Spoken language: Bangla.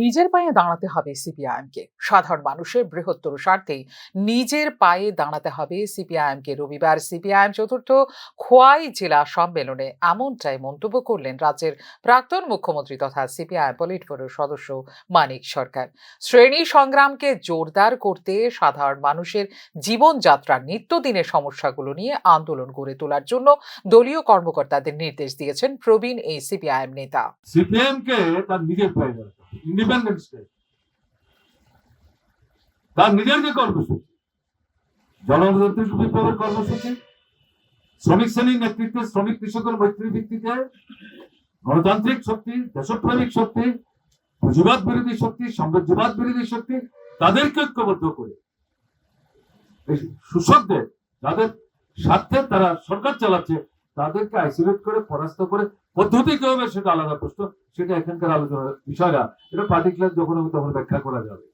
নিজের পায়ে দাঁড়াতে হবে সিপিআইএমকে। সাধারণ মানুষের বৃহত্তর স্বার্থে নিজের পায়ে দাঁড়াতে হবে সিপিআইএমকে। রবিবার সিপিআইএম চতুর্থ খোয়াই জেলা সম্মেলনে এমনটাই মন্তব্য করলেন রাজ্যের প্রাক্তন মুখ্যমন্ত্রী তথা সিপিআইএম পলিট ব্যুরোর সদস্য মানিক সরকার। শ্রেণী সংগ্রামকে জোরদার করতে সাধারণ মানুষের জীবনযাত্রার নিত্যদিনের সমস্যাগুলো নিয়ে আন্দোলন গড়ে তোলার জন্য দলীয় কর্মকর্তাদের নির্দেশ দিয়েছেন প্রবীণ এই সিপিআইএম নেতা। সিপিএম কে তার নিজের পায়ে দাঁড়াতে হবে, ইন্ডিপেন্ডেন্ট স্টেট, তার নিজের যে কর্মসূচি, জনজাতির বিপ্লবের কর্মসূচি, শ্রমিক শ্রেণীর নেতৃত্বে শ্রমিক কৃষকের মৈত্রী ভিত্তিতে গণতান্ত্রিক শক্তি, দেশপ্রেমিক শক্তি, পুঁজিবাদ বিরোধী শক্তি, সাম্রাজ্যবাদ বিরোধী শক্তি, তাদেরকে ঐক্যবদ্ধ করে এই শোষকদের, যাদের স্বার্থে তারা সরকার চালাচ্ছে, তাদেরকে আইসোলেট করে পরাস্ত করে পদ্ধতি কি হবে সেটা আলাদা প্রশ্ন, সেটা এখানকার আলোচনার বিষয় না। এটা পার্টিকুলার যখন হবে তখন ব্যাখ্যা করা যাবে।